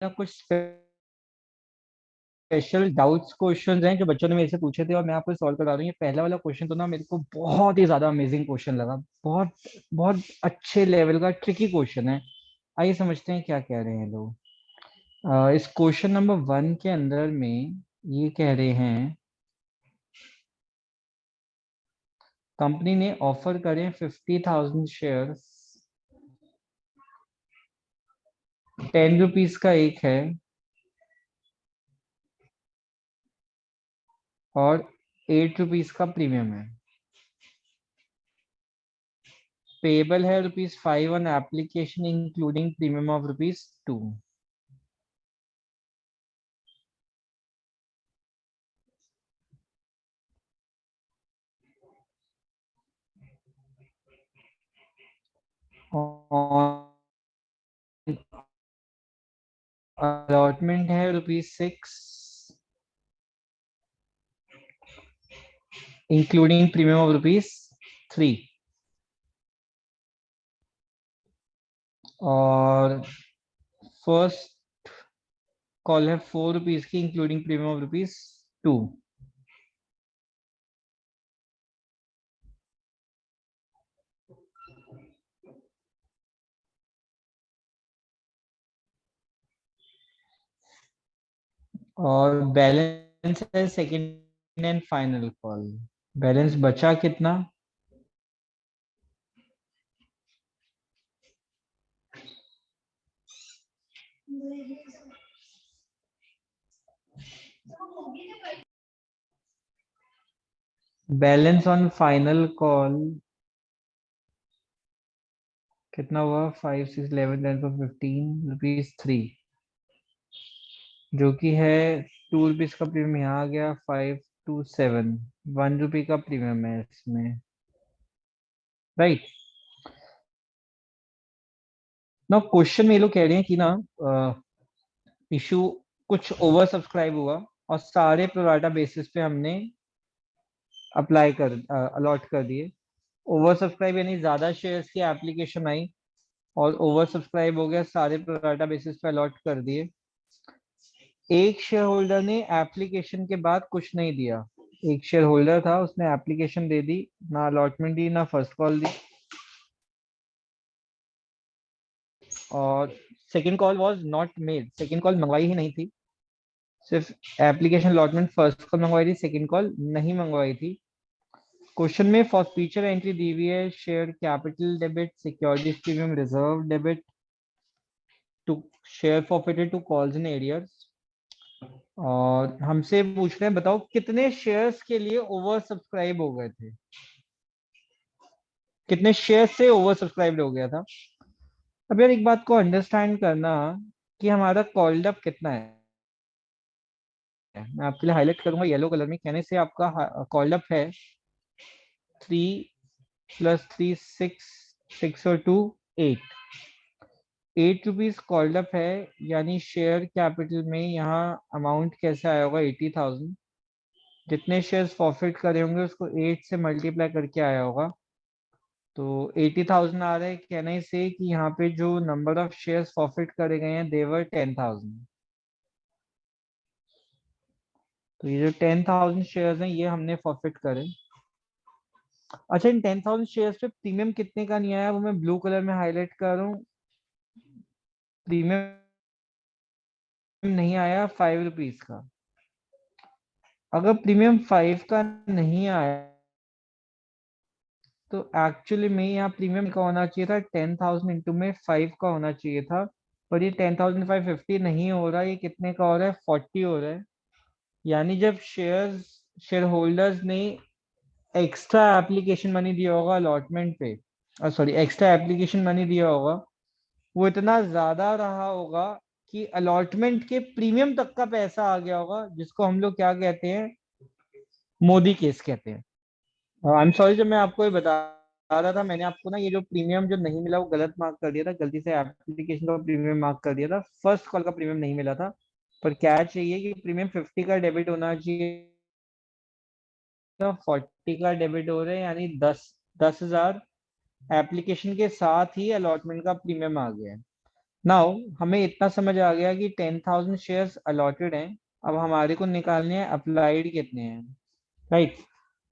कुछ special doubts questions हैं जो बच्चों ने मेरे से पूछे थे और मैं आपको सॉल्व करा रही हूँ। ये पहला वाला क्वेश्चन तो ना मेरे को बहुत ही ज्यादा अमेजिंग क्वेश्चन लगा। बहुत बहुत अच्छे लेवल का ट्रिकी क्वेश्चन है। आइए समझते हैं क्या कह रहे हैं लोग। इस क्वेश्चन नंबर 1 के अंदर में ये कह रहे हैं कंपनी ने ऑफर करें 50,000 शेयर, 10 रुपीज का एक है और 8 रुपीज का प्रीमियम है। पेबल है ₹5 on application including premium of ₹2। Allotment है ₹6 इंक्लूडिंग प्रीमियम ऑफ ₹3। और फर्स्ट कॉल है ₹4 की इंक्लूडिंग प्रीमियम ऑफ ₹2। और बैलेंस है second and final call. Balance बचा कितना? बैलेंस ऑन फाइनल कॉल कितना हुआ? 5, 6, 11, 10, 15 ₹3, जो कि है ₹2 का प्रीमियम यहाँ आ गया। 5, 2, 7, ₹1 का प्रीमियम है इसमें, राइट। ना क्वेश्चन में ये लोग कह रहे हैं कि ना इशू कुछ ओवर सब्सक्राइब हुआ और सारे प्रोराटा बेसिस पे हमने अप्लाई कर अलॉट कर दिए। ओवर सब्सक्राइब यानी ज्यादा शेयर्स की एप्लीकेशन आई और ओवर सब्सक्राइब हो गया, सारे प्रोराटा बेसिस पे अलॉट कर दिए। एक शेयर होल्डर ने एप्लीकेशन के बाद कुछ नहीं दिया। एक शेयर होल्डर था, उसने एप्लीकेशन दे दी, ना अलॉटमेंट दी ना फर्स्ट कॉल दी। और second call was not made, second call मंगवाई ही नहीं थी। सिर्फ एप्लीकेशन अलॉटमेंट फर्स्ट कॉल मंगवाई थी, सेकंड कॉल नहीं मंगवाई थी। क्वेश्चन में फॉर फीचर एंट्री दी हुई है share capital debit, securities premium, reserve debit to share forfeited to calls in arrears. और हमसे पूछ रहे हैं बताओ कितने शेयर्स के लिए ओवर सब्सक्राइब हो गए थे, कितने शेयर से ओवर सब्सक्राइब हो गया था। अब यार एक बात को अंडरस्टैंड करना कि हमारा कॉल्ड अप कितना है। मैं आपके लिए हाईलाइट करूंगा येलो कलर में, कहने से आपका कॉल्ड अप है 3 + 3 6, 6 और 2 8। ₹8 कॉल्ड अप है, यानी शेयर कैपिटल में यहाँ अमाउंट कैसे आया होगा? 80,000। जितने शेयर्स फॉरफिट करे होंगे उसको 8 से मल्टीप्लाई करके आया होगा, तो 80,000 आ रहा है। कहने से कि यहाँ पे जो नंबर ऑफ शेयर्स फॉरफिट करे गए हैं देवर 10,000। तो ये जो 10,000 शेयर्स हैं ये हमने फॉरफिट करे। अच्छा, इन 10,000 शेयर्स पे प्रीमियम कितने का नहीं आया वो मैं ब्लू कलर में हाईलाइट कर रहा हूँ। प्रीमियम नहीं आया ₹5 का। अगर प्रीमियम 5 का नहीं आया तो एक्चुअली में यहाँ प्रीमियम का होना चाहिए था 10,000 इंटू में 5 का होना चाहिए था। पर ये 10,550 नहीं हो रहा, ये कितने का हो रहा है? 40 हो रहा है। यानी जब शेयर होल्डर्स ने एक्स्ट्रा एप्लीकेशन मनी दिया होगा अलॉटमेंट पे, सॉरी एक्स्ट्रा एप्लीकेशन मनी दिया होगा, वो इतना ज्यादा रहा होगा कि अलॉटमेंट के प्रीमियम तक का पैसा आ गया होगा, जिसको हम लोग क्या कहते हैं? मोदी केस कहते हैं। आई एम सॉरी, जब मैं आपको ये बता रहा था मैंने आपको ना ये जो प्रीमियम जो नहीं मिला वो गलत मार्क कर दिया था, गलती से एप्लीकेशन का प्रीमियम मार्क कर दिया था, फर्स्ट कॉल का प्रीमियम नहीं मिला था। पर क्या चाहिए कि प्रीमियम 50 का डेबिट होना चाहिए था, 40 का डेबिट हो रहे हैं, यानी 10,000 एप्लीकेशन के साथ ही अलॉटमेंट का प्रीमियम आ गया है। नाउ हमें इतना समझ आ गया कि 10,000 शेयर्स अलॉटेड हैं। अब हमारे को निकालने हैं अप्लाइड कितने हैं, राइट।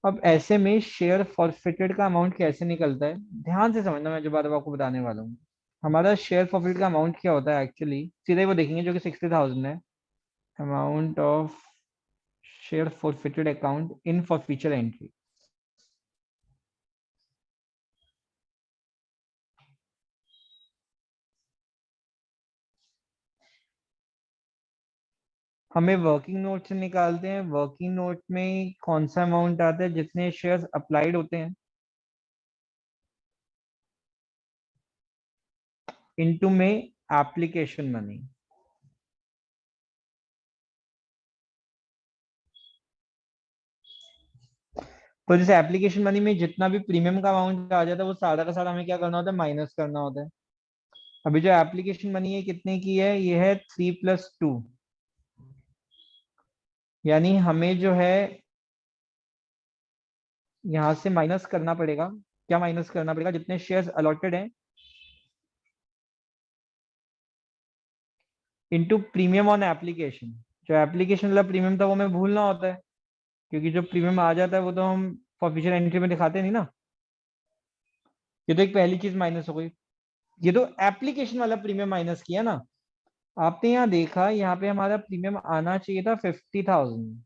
अब ऐसे में शेयर फॉरफिटेड का अमाउंट कैसे निकलता है, ध्यान से समझना, मैं जो बात अब आपको बताने वाला हूँ। हमारा शेयर फॉरफिट का अमाउंट क्या होता है एक्चुअली, सीधे ही वो देखेंगे जो कि 60,000 है। Amount of share forfeited account in forfeiture entry. हमें वर्किंग नोट से निकालते हैं। वर्किंग नोट में कौन सा अमाउंट आता है, जितने शेयर्स अप्लाइड होते हैं इनटू में एप्लीकेशन मनी। तो जैसे एप्लीकेशन मनी में जितना भी प्रीमियम का अमाउंट आ जाता है वो सारा का सारा हमें क्या करना होता है, माइनस करना होता है। अभी जो एप्लीकेशन मनी है कितने की है, ये है 3+2। यानी हमें जो है यहाँ से माइनस करना पड़ेगा। क्या माइनस करना पड़ेगा, जितने शेयर्स अलॉटेड हैं इनटू प्रीमियम ऑन एप्लीकेशन। जो एप्लीकेशन वाला प्रीमियम था वो हमें भूलना होता है, क्योंकि जो प्रीमियम आ जाता है वो तो हम ऑफिशियल एंट्री में दिखाते नहीं ना। ये तो एक पहली चीज माइनस हो गई। ये तो एप्लीकेशन वाला प्रीमियम माइनस किया ना। आपने यहाँ देखा, यहाँ पे हमारा प्रीमियम आना चाहिए था 50,000,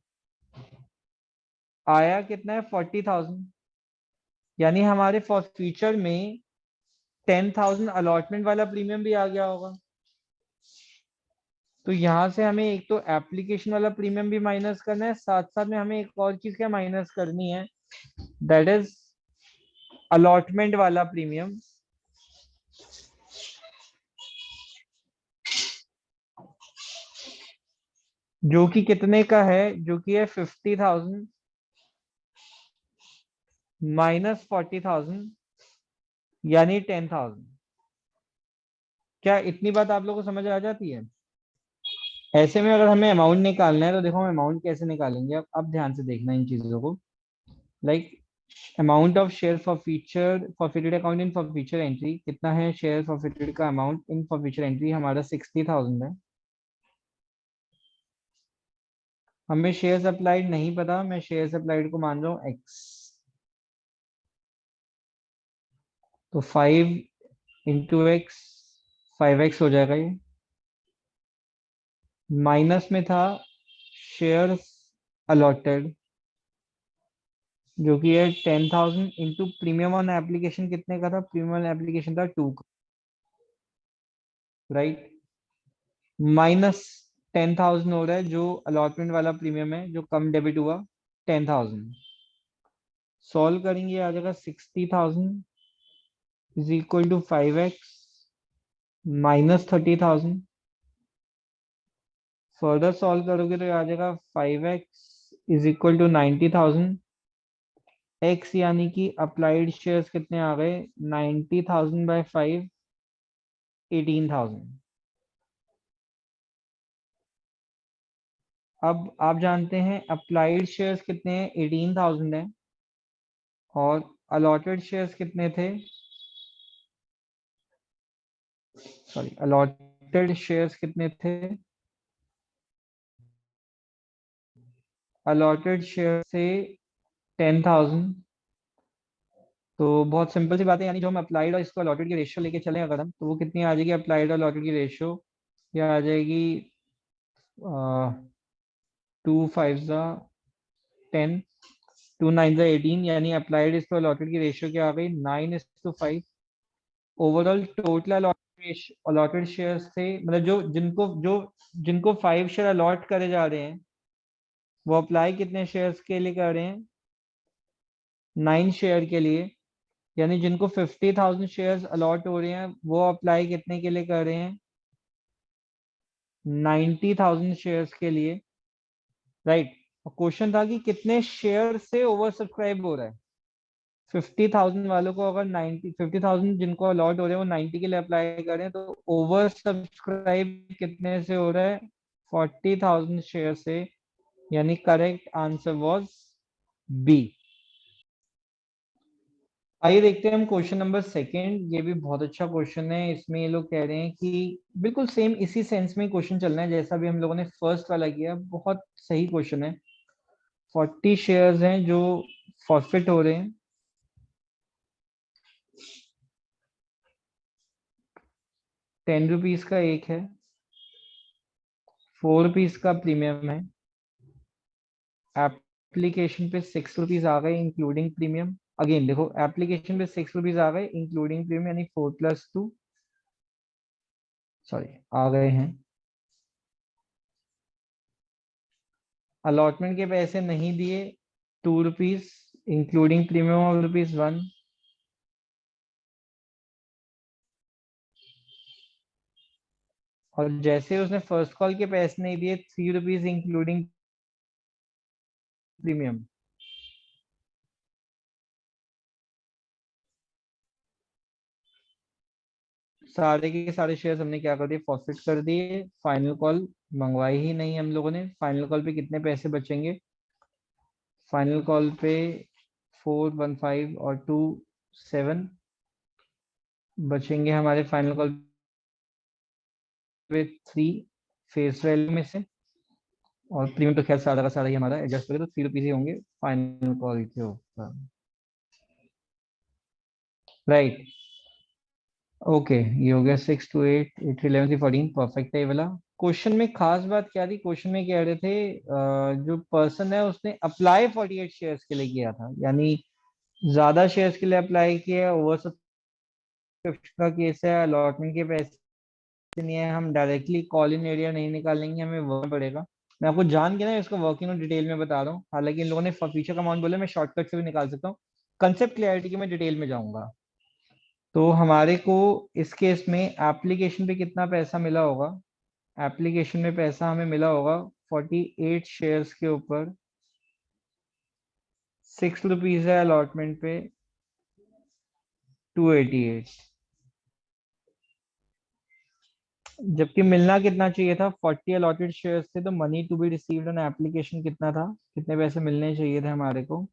आया कितना है 40,000। यानी हमारे फॉर फ्यूचर में 10,000 अलॉटमेंट वाला प्रीमियम भी आ गया होगा। तो यहाँ से हमें एक तो एप्लीकेशन वाला प्रीमियम भी माइनस करना है, साथ साथ में हमें एक और चीज क्या माइनस करनी है, दैट इज अलॉटमेंट वाला प्रीमियम, जो कि कितने का है, जो कि है 50,000 -40,000, यानी 10,000। क्या इतनी बात आप लोगों को समझ आ जाती है। ऐसे में अगर हमें अमाउंट निकालना है तो देखो हम अमाउंट कैसे निकालेंगे, अब ध्यान से देखना इन चीजों को। Like amount of share forfeited account in forfeiture entry कितना है, शेयर फॉरफिटेड का अमाउंट इन फॉरफीचर एंट्री हमारा 60,000 है। हमें शेयर अप्लाइड नहीं पता, मैं शेयर अप्लाइड को मान रहा हूँ एक्स। तो 5 × x 5x हो जाएगा ये। माइनस में था शेयर अलॉटेड, जो कि है 10,000 इंटू प्रीमियम ऑन एप्लीकेशन कितने का था, प्रीमियम ऑन एप्लीकेशन था 2 का, राइट। माइनस 10,000 हो रहा है जो अलॉटमेंट वाला प्रीमियम है, जो कम डेबिट हुआ 10,000। सॉल्व करेंगे आ जाएगा 60,000 is equal to 5x -30,000। Further solve करोगे तो आ जाएगा 5x is equal to 90,000। x यानी कि अप्लाइड शेयर्स कितने आ गए, 90,000 बाय 5, 18,000। अब आप जानते हैं अप्लाइड शेयर्स कितने हैं, 18,000 है। और अलॉटेड शेयर्स कितने थे, सॉरी अलॉटेड शेयर्स कितने थे, अलॉटेड शेयर से 10,000। तो बहुत सिंपल सी बात है, यानी जो हम अप्लाइड और इसको अलॉटेड की रेशियो लेके चलें अगर हम, तो वो कितनी आ जाएगी अप्लाइड और अलॉटेड की रेशियो, या आ जाएगी 2 5 × 10, 2 9 × 18। यानी अप्लाइड इस पर अलॉटेड की रेशियो क्या आ गई, 9:5। ओवरऑल टोटल अलॉटेड शेयर्स थे, मतलब जिनको 5 शेयर अलॉट करे जा रहे हैं, वो अप्लाई कितने शेयर्स के लिए कर रहे हैं, 9 शेयर के लिए। यानी जिनको 50,000 शेयर्स अलॉट हो रहे हैं वो अप्लाई कितने के लिए कर रहे हैं, 90,000 शेयर्स के लिए, राइट। क्वेश्चन था कि कितने शेयर से ओवर सब्सक्राइब हो रहा है। 50,000 वालों को अगर 50,000 जिनको अलॉट हो रहे हैं वो 90 के लिए अप्लाई करें, तो ओवर सब्सक्राइब कितने से हो रहा है, 40,000 शेयर से। यानी करेक्ट आंसर वाज बी। आइए देखते हैं हम क्वेश्चन नंबर सेकंड। ये भी बहुत अच्छा क्वेश्चन है। इसमें ये लोग कह रहे हैं कि बिल्कुल सेम इसी सेंस में क्वेश्चन चलना है जैसा भी हम लोगों ने फर्स्ट वाला किया। बहुत सही क्वेश्चन है। 40 शेयर्स हैं जो फॉरफिट हो रहे हैं। 10 रुपीज का एक है, 4 रुपीज का प्रीमियम है। एप्लीकेशन पे 6 रुपीज आ गए इंक्लूडिंग प्रीमियम। अगेन देखो, एप्लीकेशन पे 6 रुपीज आ गए इंक्लूडिंग प्रीमियम, यानी 4+2, सॉरी, आ गए हैं। अलॉटमेंट के पैसे नहीं दिए, 2 rupees including premium of rupees 1। और जैसे उसने फर्स्ट कॉल के पैसे नहीं दिए, 3 रुपीज इंक्लूडिंग प्रीमियम। सारे के सारे शेयर्स हमने क्या कर दिए, फॉरफिट कर दिए। फाइनल कॉल मंगवाई ही नहीं हम लोगों ने। फाइनल कॉल पे कितने पैसे बचेंगे? फाइनल कॉल पे 415 और 27 बचेंगे हमारे फाइनल कॉल पे 3 फेस वैल्यू में से। और प्रीमियम तो खैर सारा का सारा ही हमारा एडजस्ट करें तो 3 रुपीज ही होंगे फाइनल कॉल के ऊपर। Right, okay. ये हो गया 6 to 8, 8 to 11 परफेक्ट है ये वाला। क्वेश्चन में खास बात क्या थी? क्वेश्चन में कह रहे थे जो पर्सन है उसने अप्लाई 48 शेयर्स के लिए किया था, यानी ज्यादा शेयर्स के लिए अप्लाई किया। ओवर सब्सक्रिप्शन का केस है, अलॉटमेंट के पैसे नहीं है। हम डायरेक्टली कॉल इन एरिया नहीं निकालेंगे, हमें वर्क पड़ेगा। मैं आपको जान के ना इसको वर्किंग और डिटेल में बता रहा हूँ। हालांकि इन लोगों ने फ्यूचर का अमाउंट बोला, मैं शॉर्टकट से भी निकाल सकता हूँ। कंसेप्ट क्लियरिटी की मैं डिटेल में जाऊंगा। तो हमारे को इस केस में एप्लीकेशन पे कितना पैसा मिला होगा? एप्लीकेशन में पैसा हमें मिला होगा 48 शेयर्स के ऊपर। 6 रुपीज है अलॉटमेंट पे, 288। जबकि मिलना कितना चाहिए था? 40 अलॉटेड शेयर्स थे, तो money to be received on application कितना था? कितने पैसे मिलने चाहिए थे हमारे को?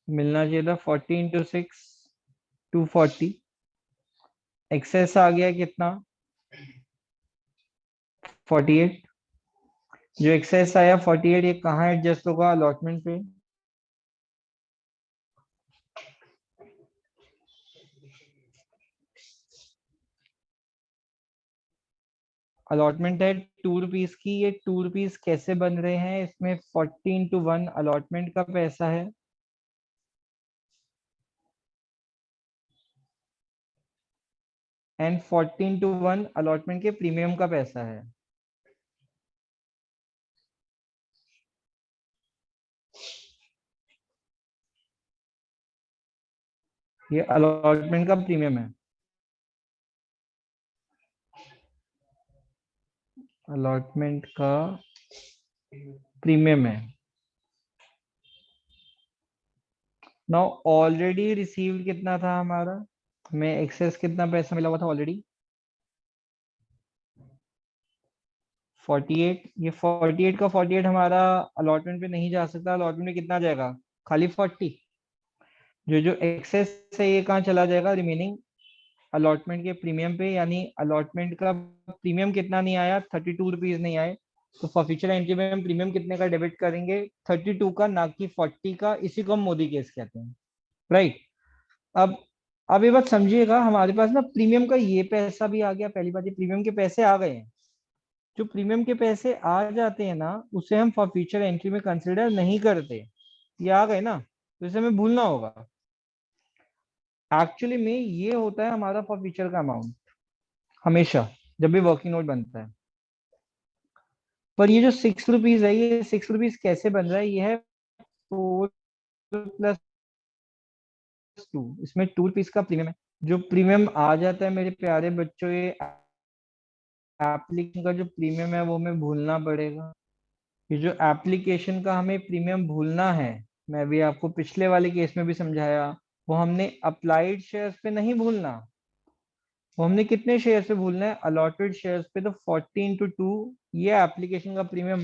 मिलना चाहिए था 40 × 6, 240। एक्सेस आ गया कितना? 48। जो एक्सेस आया 48, ये कहाँ एडजस्ट होगा? अलॉटमेंट पे। अलॉटमेंट है 2 रुपीज की। ये 2 रुपीज कैसे बन रहे हैं? इसमें 14 to 1 अलॉटमेंट का पैसा है, एंड 14 to 1 अलॉटमेंट के प्रीमियम का पैसा है। ये अलॉटमेंट का प्रीमियम है। अलॉटमेंट का प्रीमियम है। नाउ ऑलरेडी रिसीव्ड कितना था हमारा? हमें एक्सेस कितना पैसा मिला हुआ था ऑलरेडी? 48। ये 48 का 48 हमारा अलॉटमेंट पे नहीं जा सकता। अलॉटमेंट में कितना जाएगा? खाली 40। जो जो एक्सेस है ये कहाँ चला जाएगा? रिमेनिंग अलॉटमेंट के प्रीमियम पे। यानी अलॉटमेंट का प्रीमियम कितना नहीं आया? 32 रुपीज नहीं आए। तो फॉर फ्यूचर एंट्री में हम प्रीमियम कितने का डेबिट करेंगे? 32 का, ना कि 40 का। इसी को हम मोदी केस कहते हैं। राइट। अब अब ये बात समझिएगा, हमारे पास ना प्रीमियम का ये पैसा भी आ गया। पहली बात, ये प्रीमियम के पैसे आ गए हैं। जो प्रीमियम के पैसे आ जाते हैं ना, उसे हम फॉर फ्यूचर एंट्री में कंसिडर नहीं करते। ये आ गए ना, तो इसे हमें भूलना होगा। एक्चुअली में ये होता है हमारा फॉर फ्यूचर का अमाउंट, हमेशा जब भी वर्किंग नोट बनता है। पर ये जो 6 रुपीज है, ये 6 रुपीज कैसे बन रहा है? ये है 4+2। इसमें 2 रुपीज का प्रीमियम है। जो प्रीमियम आ जाता है मेरे प्यारे बच्चों, ये एप्लीकेशन का जो प्रीमियम है वो हमें भूलना पड़ेगा। ये जो एप्लीकेशन का हमें प्रीमियम भूलना है, मैं भी आपको पिछले वाले केस में भी समझाया, वो हमने अप्लाइड शेयर्स पे नहीं भूलना। वो हमने कितने शेयर्स पे भूलना है? अलॉटेड शेयर्स पे। तो 14 to 2 ये एप्लीकेशन का प्रीमियम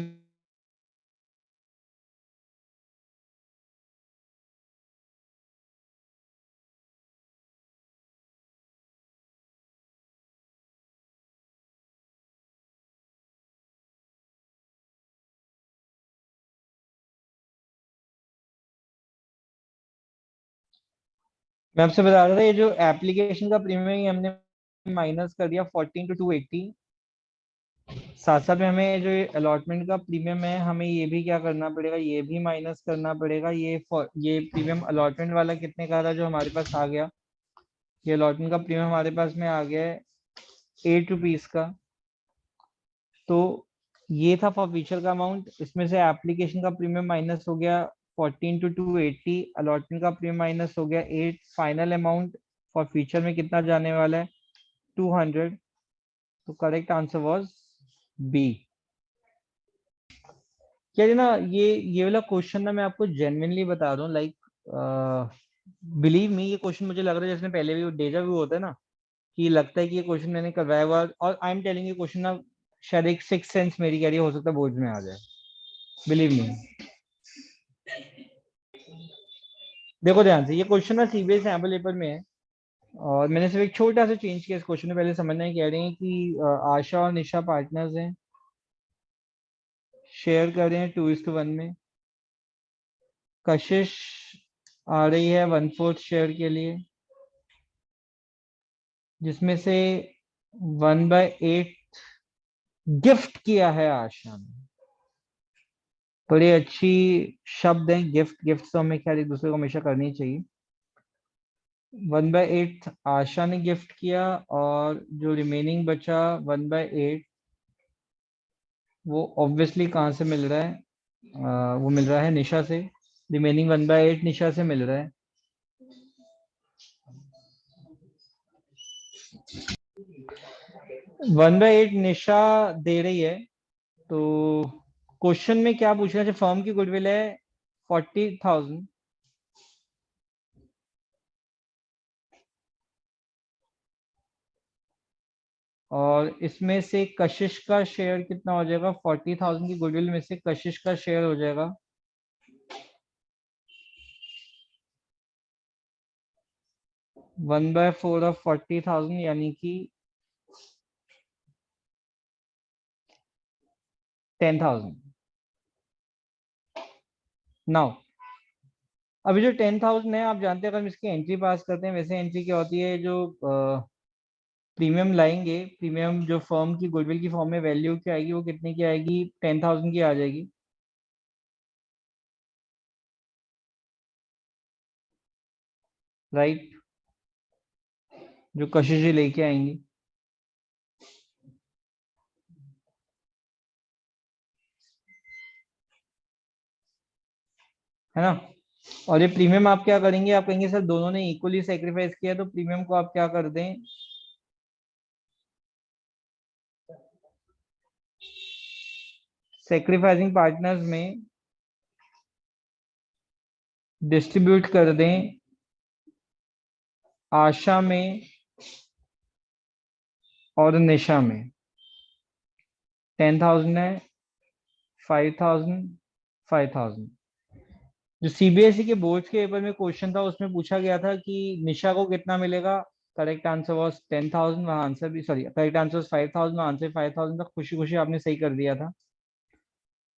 मैं आपसे बता रहा था ये जो एप्लीकेशन का प्रीमियम है ये हमने माइनस कर दिया 14 to 280। साथ साथ में हमें जो अलॉटमेंट का प्रीमियम है हमें ये भी क्या करना पड़ेगा, ये भी माइनस करना पड़ेगा। ये प्रीमियम अलॉटमेंट वाला कितने का था जो हमारे पास आ गया, ये अलॉटमेंट का प्रीमियम हमारे पास में आ गया है 8 रुपीज का। तो ये था फॉर फीचर का अमाउंट, इसमें से एप्लीकेशन का प्रीमियम माइनस हो गया 14 to 280, अलॉटमेंट का प्रीमियम माइनस हो गया 8, फाइनल अमाउंट फॉर फीचर में कितना जाने वाला है 200। तो करेक्ट आंसर वाज बी। क्या है ना, ये वाला क्वेश्चन ना मैं आपको जेन्युइनली बता रहा हूँ, लाइक बिलीव मी, ये क्वेश्चन मुझे लग रहा है जैसे पहले भी डेजा व्यू होता है ना, कि लगता है कि ये क्वेश्चन मैंने करवाया हुआ, और आई एम टेलिंग ये क्वेश्चन ना शायद एक सिक्स सेंस मेरी कह रही है, हो सकता है बोर्ड में आ जाए। Believe me. देखो ध्यान से, ये क्वेश्चन ना सीबीएसई सैम्पल पेपर में है, और मैंने सिर्फ एक छोटा सा चेंज किया इस क्वेश्चन में। पहले समझना है, कह रहे हैं कि आशा और निशा पार्टनर्स हैं, शेयर कर रहे हैं 2:1 में। कशिश आ रही है 1/4 शेयर के लिए, जिसमें से 1/8 गिफ्ट किया है आशा ने। बड़ी अच्छी शब्द है गिफ्ट, गिफ्ट तो हमें खैर एक दूसरे को हमेशा करनी चाहिए। 1/8 आशा ने गिफ्ट किया, और जो रिमेनिंग बचा 1/8 वो ऑब्वियसली कहाँ से मिल रहा है, वो मिल रहा है निशा से। रिमेनिंग 1/8 निशा से मिल रहा है। 1/8 निशा दे रही है। तो क्वेश्चन में क्या पूछ रहा है, फर्म की गुडविल है 40,000, और इसमें से कशिश का शेयर कितना हो जाएगा, 40,000 की गुडविल में से कशिश का शेयर हो जाएगा 1/4 ऑफ 40,000, यानी कि 10,000। नाउ अभी जो 10,000 है, आप जानते हैं अगर हम इसकी एंट्री पास करते हैं, वैसे एंट्री क्या होती है, जो प्रीमियम लाएंगे, प्रीमियम जो फर्म की गुडविल की फॉर्म में वैल्यू क्या आएगी, वो कितने की आएगी, 10,000 की आ जाएगी। राइट, जो कशिश जी लेके आएंगी, है ना। और ये प्रीमियम आप क्या करेंगे, आप कहेंगे सर दोनों ने इक्वली सेक्रीफाइस किया, तो प्रीमियम को आप क्या कर दें, सेक्रीफाइसिंग पार्टनर्स में डिस्ट्रीब्यूट कर दें, आशा में और निशा में। 10,000 है, 5,000, 5,000। जो सीबीएसई के बोर्ड के पेपर में क्वेश्चन था उसमें पूछा गया था कि निशा को कितना मिलेगा, करेक्ट आंसर वाज 10,000, वहाँ आंसर भी, sorry, correct answer was 5,000, answer 5,000 था। खुशी खुशी आपने सही कर दिया था।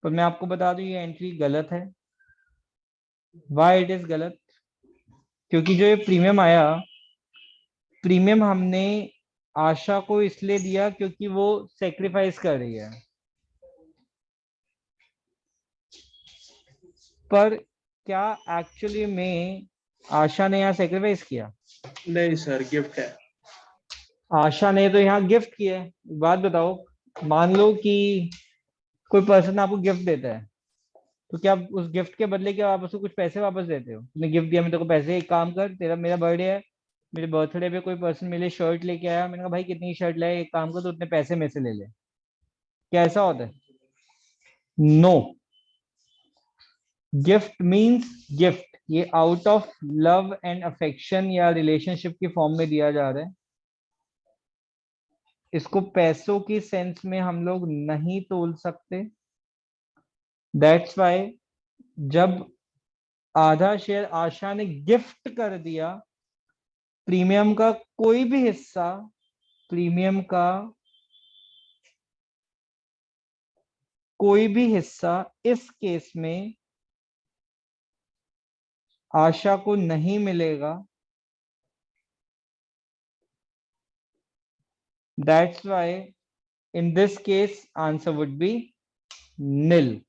पर मैं आपको बता दूं ये एंट्री गलत है। वाई इट इज गलत, क्योंकि जो ये प्रीमियम आया, प्रीमियम हमने आशा को इसलिए दिया क्योंकि वो सेक्रीफाइस कर रही है। पर क्या एक्चुअली में आशा ने यहाँ सेक्रीफाइस किया? नहीं सर, गिफ्ट है। आशा ने तो यहाँ गिफ्ट किया है। बात बताओ, मान लो कि कोई पर्सन आपको गिफ्ट देता है, तो क्या आप उस गिफ्ट के बदले क्या आप उसको कुछ पैसे वापस देते हो? तुमने गिफ्ट दिया, मैं तेरे को पैसे, एक काम कर, तेरा मेरा बर्थडे है, मेरे बर्थडे पे कोई पर्सन मेरे लिए शर्ट लेके आया, मैंने कहा भाई कितनी की शर्ट लाए, एक काम कर तो उतने पैसे में से ले ले। क्या ऐसा होता है? नो। गिफ्ट मीन्स गिफ्ट, ये out of love and affection या रिलेशनशिप की फॉर्म में दिया जा रहा है। इसको पैसों की सेंस में हम लोग नहीं तोल सकते। दैट्स वाई जब आधा शेयर आशा ने गिफ्ट कर दिया, प्रीमियम का कोई भी हिस्सा, प्रीमियम का कोई भी हिस्सा इस केस में आशा को नहीं मिलेगा। That's why in this case answer would be nil.